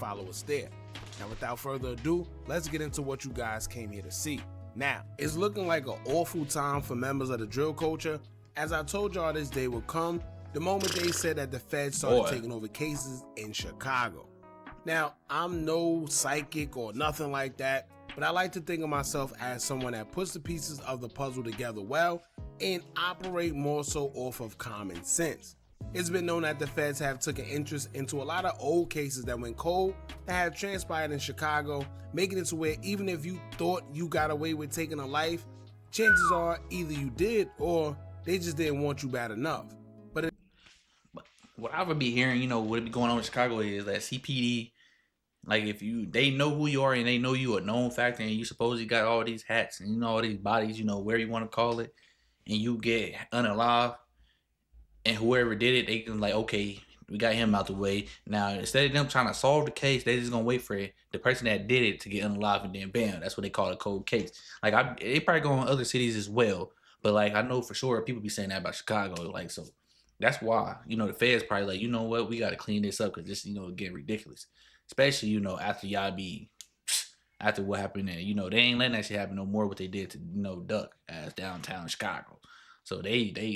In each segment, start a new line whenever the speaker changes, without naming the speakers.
follow us there. Now, without further ado, let's get into what you guys came here to see. Now, it's looking like an awful time for members of the drill culture. As I told y'all, this day would come the moment they said that the feds started taking over cases in Chicago. Now, I'm no psychic or nothing like that, but I like to think of myself as someone that puts the pieces of the puzzle together well and operate more so off of common sense. It's been known that the feds have took an interest into a lot of old cases that went cold that have transpired in Chicago, making it to where even if you thought you got away with taking a life, chances are either you did or they just didn't want you bad enough. But
what I would be hearing, what be going on in Chicago is that CPD, like they know who you are and they know you a known factor and you supposedly got all these hats and all these bodies, where you want to call it, and you get unalive, and whoever did it, they can like, okay, we got him out the way. Now, instead of them trying to solve the case, they just gonna wait for the person that did it to get unalive, and then bam, that's what they call a cold case. Like they probably go in other cities as well, but like I know for sure people be saying that about Chicago, like so. That's why, the feds probably like, you know what, we got to clean this up because this, getting ridiculous. Especially, after y'all after what happened there. They ain't letting that shit happen no more, what they did to, Duck as downtown Chicago. So they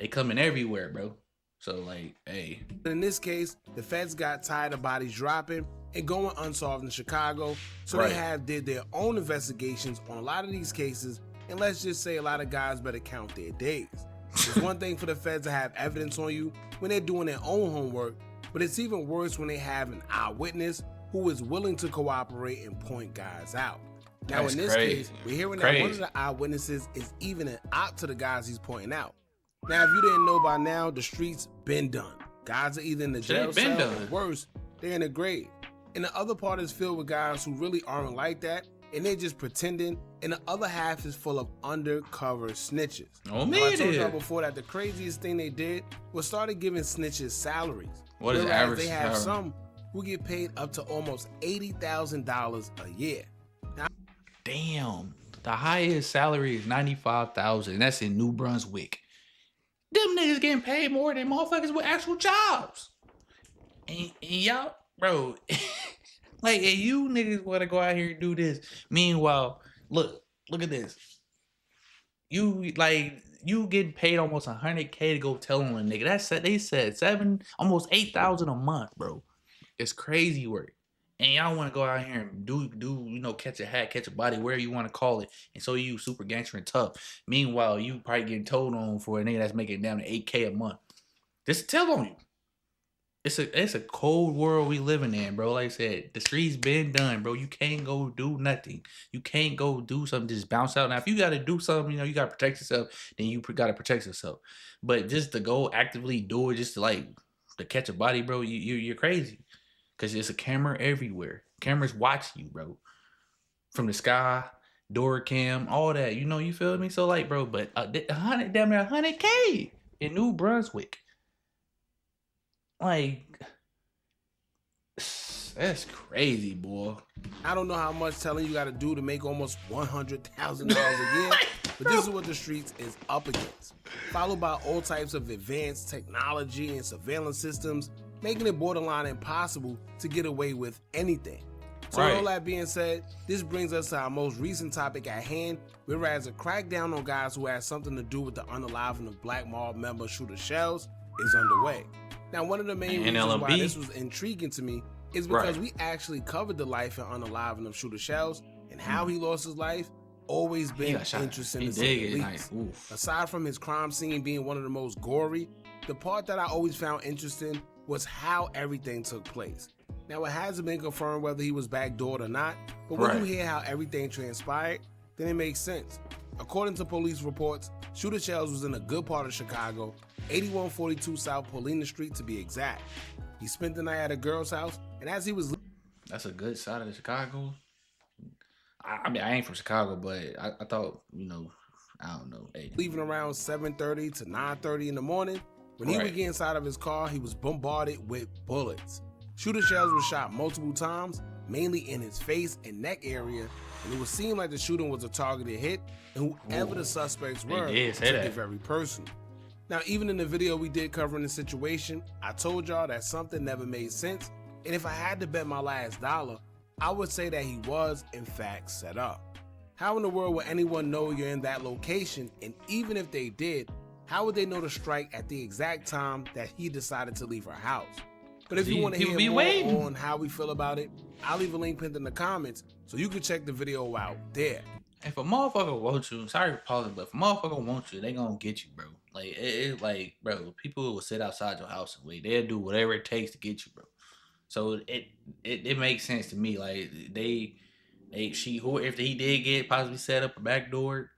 coming everywhere, bro. So like, hey.
In this case, the feds got tired of bodies dropping and going unsolved in Chicago. So they did their own investigations on a lot of these cases. And let's just say a lot of guys better count their days. It's one thing for the feds to have evidence on you when they're doing their own homework, but it's even worse when they have an eyewitness who is willing to cooperate and point guys out. Now, in this case, we're hearing that one of the eyewitnesses is even an op to the guys he's pointing out. Now, if you didn't know by now, the streets been done. Guys are either in the jail cell or worse, they're in the grave. And the other part is filled with guys who really aren't like that, and they're just pretending, and the other half is full of undercover snitches.
Oh, man.
I told y'all before that the craziest thing they did was started giving snitches salaries.
What is average?
They have some who get paid up to almost $80,000 a year. Now,
damn, the highest salary is $95,000, and that's in New Brunswick. Them niggas getting paid more than motherfuckers with actual jobs. And y'all, bro. Like, hey, you niggas want to go out here and do this. Meanwhile, look at this. You getting paid almost $100K to go tell on a nigga. They said almost $8,000 a month, bro. It's crazy work. And y'all want to go out here and do catch a hat, catch a body, wherever you want to call it, and so you super gangster and tough. Meanwhile, you probably getting told on for a nigga that's making down to $8K a month. Just tell on you. It's a cold world we living in, bro. Like I said, the streets been done, bro. You can't go do nothing. You can't go do something, just bounce out. Now, if you got to do something, you got to protect yourself, then you got to protect yourself. But just to go actively do it, just to catch a body, bro, you're crazy. Because there's a camera everywhere. Cameras watch you, bro. From the sky, door cam, all that. You feel me? So, like, bro, but damn near $100K in New Brunswick. Like, that's crazy, boy.
I don't know how much telling you got to do to make almost $100,000 a year, but this is what the streets is up against. Followed by all types of advanced technology and surveillance systems, making it borderline impossible to get away with anything. So with all that being said, this brings us to our most recent topic at hand, whereas a crackdown on guys who had something to do with the unaliving of Black Mob member Shoota Shellz is underway. Now, one of the main reasons
NLMB.
why this was intriguing to me is because we actually covered the life and unaliving of Shoota Shellz and how he lost his life. Always been interesting to say the least. Aside from his crime scene being one of the most gory, the part that I always found interesting was how everything took place. Now, it hasn't been confirmed whether he was backdoored or not, but when you hear how everything transpired, then it makes sense. According to police reports, Shoota Shellz was in a good part of Chicago, 8142 South Paulina Street to be exact. He spent the night at a girl's house, and as he was...
That's a good side of Chicago. I mean, I ain't from Chicago, but I thought, I don't know. Hey.
Leaving around 7:30 to 9:30 in the morning, when he would get inside of his car, he was bombarded with bullets. Shoota Shellz was shot multiple times, mainly in his face and neck area, and it would seem like the shooting was a targeted hit, and whoever the suspects were took it very personal. Now, even in the video we did covering the situation, I told y'all that something never made sense, And if I had to bet my last dollar, I would say that he was, in fact, set up. How in the world would anyone know you're in that location? And even if they did, how would they know to strike at the exact time that he decided to leave her house? But if you want to hear more on how we feel about it, I'll leave a link pinned in the comments so you can check the video out there.
If a motherfucker wants you, sorry for pausing, but if a motherfucker wants you, they gonna get you, bro. Like, it's like, bro, people will sit outside your house and wait. They'll do whatever it takes to get you, bro. So it makes sense to me. Like, if he did get possibly set up a back door,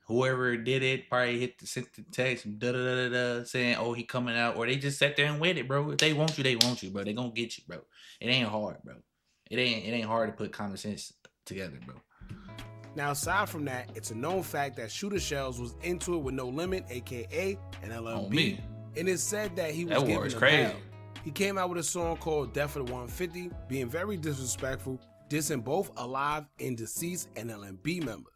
whoever did it probably sent the text saying, oh, he coming out, or they just sat there and waited, bro. If they want you, bro. They gonna get you, bro. It ain't hard, bro. It ain't hard to put common sense together, bro.
Now, aside from that, it's a known fact that Shoota Shellz was into it with No Limit, aka NLMB, and it's said that he was giving him hell. He came out with a song called Death for the 150, being very disrespectful, dissing both alive and deceased NLMB members.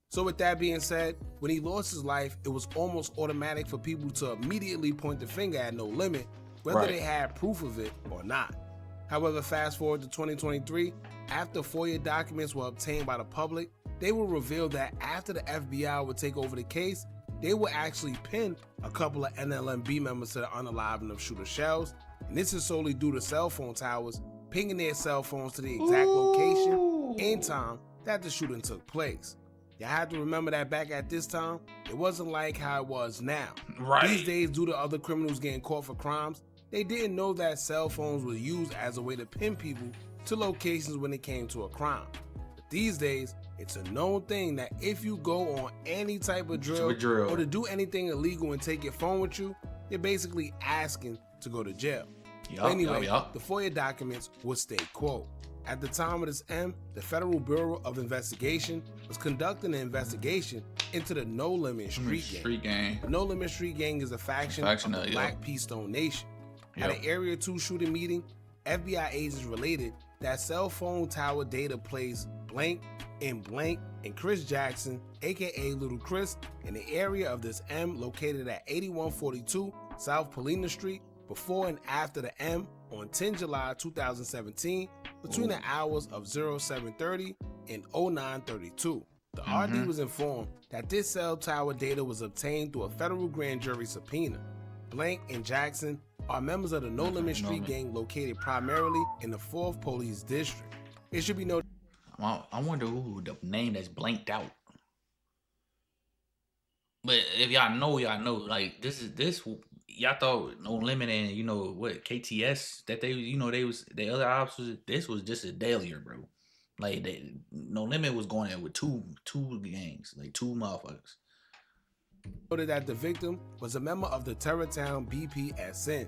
So with that being said, when he lost his life, it was almost automatic for people to immediately point the finger at No Limit, whether they had proof of it or not. However, fast forward to 2023, after FOIA documents were obtained by the public, they will reveal that after the FBI would take over the case, they would actually pin a couple of NLMB members to the unaliving of Shoota Shellz, and this is solely due to cell phone towers pinging their cell phones to the exact location and time that the shooting took place. You have to remember that back at this time, it wasn't like how it was now. These days, due to other criminals getting caught for crimes, they didn't know that cell phones were used as a way to pin people to locations when it came to a crime. But these days, it's a known thing that if you go on any type of drill or to do anything illegal and take your phone with you, you're basically asking to go to jail. Anyway, the FOIA documents would state, quote, at the time of this the Federal Bureau of Investigation was conducting an investigation into the No Limit Street Gang. The No Limit Street Gang is a faction of the Black P-Stone Nation. At an Area 2 shooting meeting, FBI agents related that cell phone tower data placed blank and Chris Jackson, aka Little Chris, in the area of this located at 8142 South Polina Street before and after the on 10 July 2017 between the hours of 0730 and 0932. The RD was informed that this cell tower data was obtained through a federal grand jury subpoena. Blank and Jackson are members of the No Limit Street Gang located primarily in the 4th Police District. It should be noted.
I wonder who the name that's blanked out. But if y'all know, like this y'all thought No Limit and what KTS that they was the other officers. This was just a dailier, bro. Like No Limit was going in with two gangs, like two motherfuckers.
Noted that the victim was a member of the Terrortown BPSN.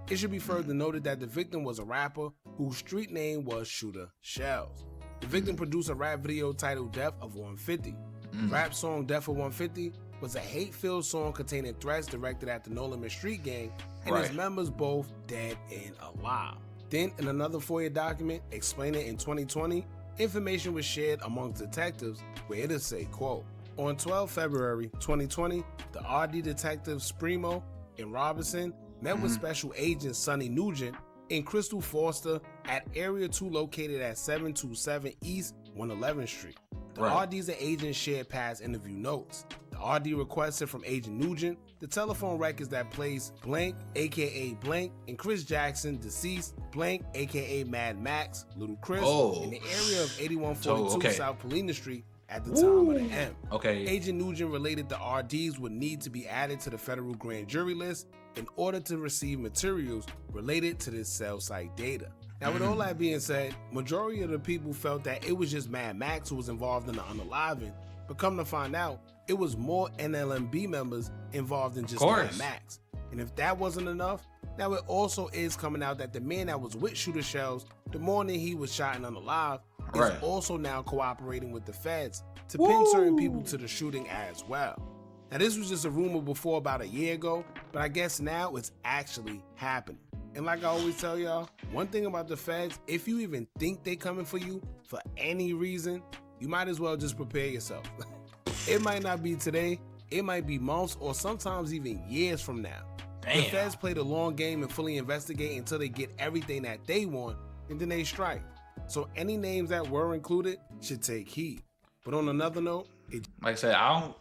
It should be further noted that the victim was a rapper whose street name was Shoota Shellz. The victim produced a rap video titled Death of 150. The rap song Death of 150 was a hate-filled song containing threats directed at the No Limit Street Gang and its members both dead and alive. Then, in another FOIA document explaining in 2020, information was shared amongst detectives where it'll say, quote, on 12 February 2020, the RD detectives Spremo and Robinson met with Special Agent Sonny Nugent and Crystal Foster at Area 2 located at 727 East 111th Street. The RDs and agents shared past interview notes. The RD requested from Agent Nugent the telephone records that placed blank, aka blank, and Chris Jackson, deceased, blank, aka Mad Max, Little Chris, in the area of 8142 South Polina Street at the time of the Agent Nugent related the RDs would need to be added to the federal grand jury list in order to receive materials related to this cell site data. Now, with all that being said, majority of the people felt that it was just Mad Max who was involved in the unaliving, but come to find out, it was more NLMB members involved than just Mad Max. And if that wasn't enough, now it also is coming out that the man that was with Shoota Shellz the morning he was shot and unalive is also now cooperating with the feds to pin certain people to the shooting as well. Now, this was just a rumor before about a year ago, but I guess now it's actually happening. And like I always tell y'all, one thing about the feds, if you even think they coming for you for any reason, you might as well just prepare yourself. It might not be today, it might be months or sometimes even years from now. The feds play the long game and fully investigate until they get everything that they want, and then they strike. So any names that were included should take heed. But on another note,
like I said, I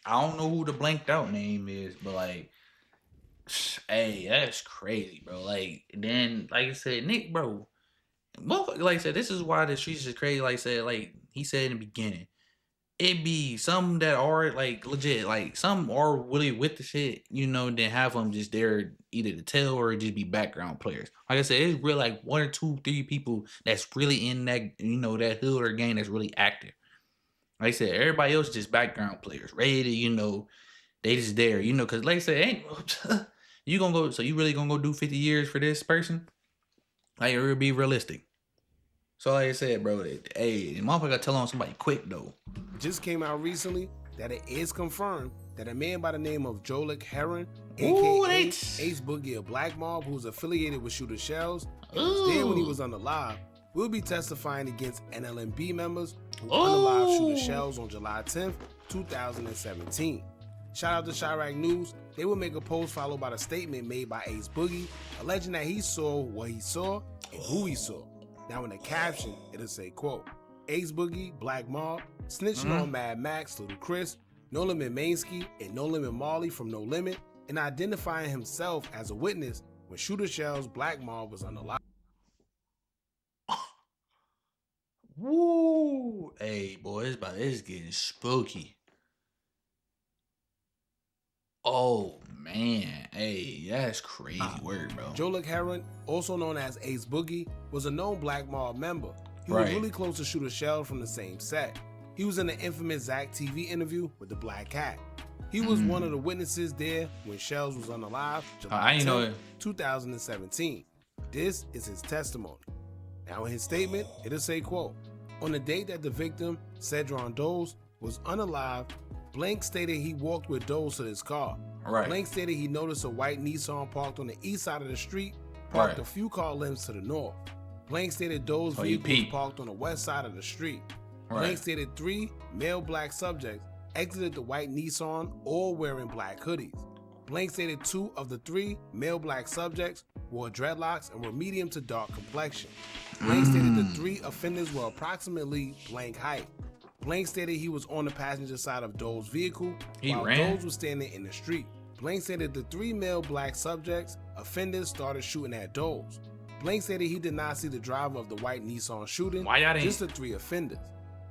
don't know who the blanked out name is, but like, hey, that's crazy, bro. Like, then, like I said, Nick, bro, motherfucker, like I said, this is why the streets is crazy. Like I said, like he said in the beginning, it be some that are like legit, like some are really with the shit, you know, then have them just there either to tell or just be background players. Like I said, it's really like 1 or 2, 3 people that's really in that, you know, that hood or gang that's really active. Like I said, everybody else is just background players, ready to, you know, they just there, you know, because like I said, ain't you gonna go, so you really gonna go do 50 years for this person? Like, it would be realistic. So like I said, bro, hey, the motherfucker tell on somebody quick though.
Just came out recently that it is confirmed that a man by the name of Jolik Heron,
Ooh,
aka Ace Boogie of Black Mob, who's affiliated with Shoota Shellz and was there when he was on the live, will be testifying against NLMB members who unalived Shoota Shellz on July 10th, 2017. Shout out to Chirac News. They will make a post followed by the statement made by Ace Boogie, alleging that he saw what he saw and who he saw. Now in the caption, it'll say, quote, Ace Boogie, Black Mob, snitching on Mad Max, Little Chris, No Limit Mainsky, and No Limit Marley from No Limit, and identifying himself as a witness when Shoota Shellz, Black Mob was on the live.
Woo! Hey, boy, it's getting spooky. Oh, man. Hey, that's crazy word, bro.
Jolik Heron, also known as Ace Boogie, was a known Black Mob member. He was really close to Shoota Shellz from the same set. He was in the infamous Zach TV interview with the Black Cat. He was one of the witnesses there when Shellz was unalive, July 10, 2017. This is his testimony. Now in his statement, it'll say, quote, on the date that the victim, Cedron Doles, was unalive, Blank stated he walked with Doles to his car. Blank stated he noticed a white Nissan parked on the east side of the street, parked a few car lengths to the north. Blank stated Doles' vehicle was parked on the west side of the street. Blank stated 3 male black subjects exited the white Nissan, all wearing black hoodies. Blank stated 2 of the 3 male black subjects wore dreadlocks and were medium to dark complexion. Blank stated the 3 offenders were approximately blank height. Blank stated he was on the passenger side of Dole's vehicle while Doles was standing in the street. Blank stated the 3 male black subjects, offenders, started shooting at Doles. Blank stated he did not see the driver of the white Nissan shooting, just the 3 offenders.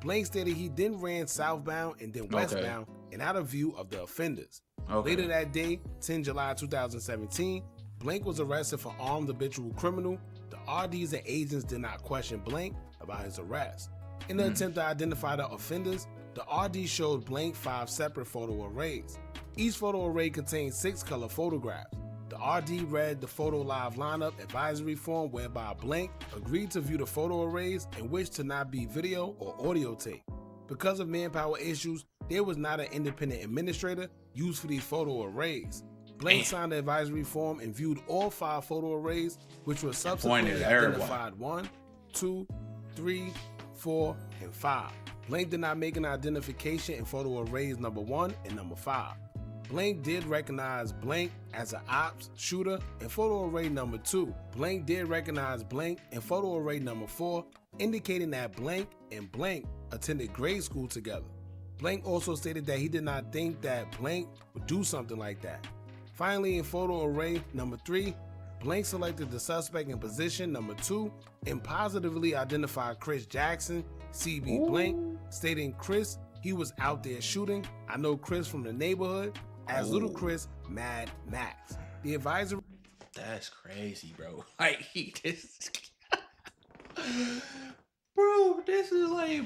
Blank stated he then ran southbound and then westbound and out of view of the offenders. Later that day, 10 July 2017, Blank was arrested for armed habitual criminal. The RDs and agents did not question Blank about his arrest. In the attempt to identify the offenders, the RD showed Blank 5 separate photo arrays. Each photo array contained 6 color photographs. The RD read the photo live lineup advisory form whereby Blank agreed to view the photo arrays and wished to not be video or audio tape. Because of manpower issues, there was not an independent administrator used for these photo arrays. Blank signed the advisory form and viewed all 5 photo arrays, which were subsequently identified 1, 2, 3, 4, and 5. Blank did not make an identification in photo arrays number 1 and number 5. Blank did recognize Blank as an ops shooter in photo array number 2. Blank did recognize Blank in photo array number 4, indicating that Blank and Blank attended grade school together. Blank also stated that he did not think that Blank would do something like that. Finally, in photo array number 3, Blank selected the suspect in position number 2 and positively identified Chris Jackson, CB Blank, stating Chris, he was out there shooting. I know Chris from the neighborhood as Little Chris Mad Max. The advisor.
That's crazy, bro. Like, he just. Bro, this is like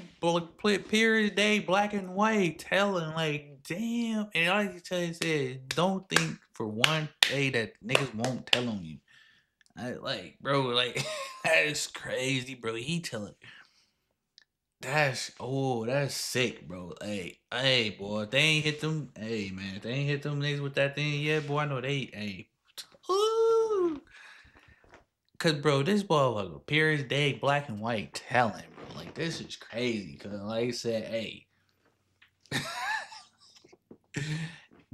period day, black and white, telling, like, damn. And I just tell you, said, don't think for one day that niggas won't tell on you. Bro, like, that is crazy, bro. He telling. That's sick, bro. Hey, boy, if they ain't hit them, hey, man, if they ain't hit them niggas with that thing yet, boy, I know ooh. Cause, bro, this motherfucker, period day, black and white, telling, bro. Like, this is crazy. Cause, like I said, hey.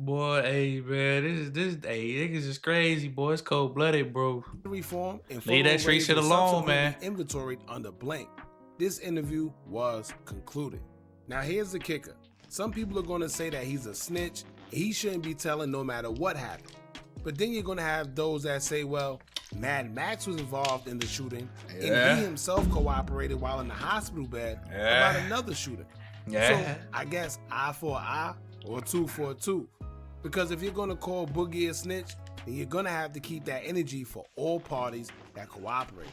Boy, hey man, hey, niggas is crazy, boy. It's cold blooded, bro.
Reform and
Leave that street shit alone, man.
Inventoried under blank. This interview was concluded. Now here's the kicker. Some people are going to say that he's a snitch and he shouldn't be telling no matter what happened. But then you're going to have those that say, well, Mad Max was involved in the shooting and he himself cooperated while in the hospital bed about another shooter. So I guess eye for an eye or two for a two. Because if you're going to call Boogie a snitch, then you're going to have to keep that energy for all parties that cooperate.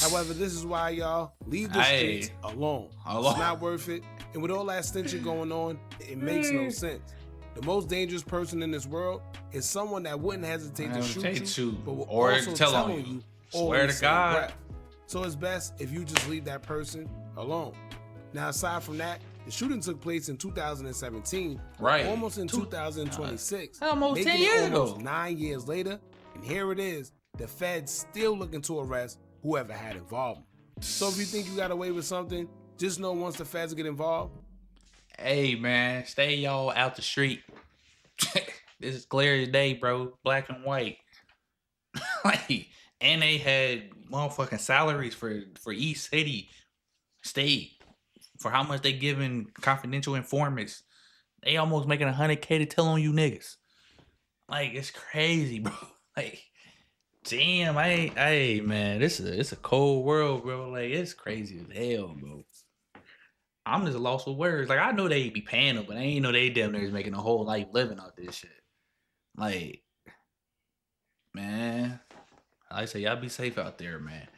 However, this is why y'all leave the streets alone. It's not worth it. And with all that snitching going on, it makes no sense. The most dangerous person in this world is someone that wouldn't hesitate to shoot you, but will also tell on you.
Swear to God.
Breath. So it's best if you just leave that person alone. Now, aside from that, the shooting took place in 2017, almost in 2026,
almost 10 years ago.
9 years later, and here it is, the feds still looking to arrest whoever had involvement. So if you think you got away with something, just know once the feds get involved.
Hey man, stay y'all out the street. This is clear as day, bro. Black and white. Like, and they had motherfucking salaries for each city, state. For how much they giving confidential informants. They almost making $100K to tell on you niggas. Like, it's crazy, bro. Like, damn, hey man, it's a cold world, bro. Like, it's crazy as hell, bro. I'm just lost for words. Like, I know they be paying them, but I ain't know they damn near is making a whole life living off this shit. Like, man, I say y'all be safe out there, man.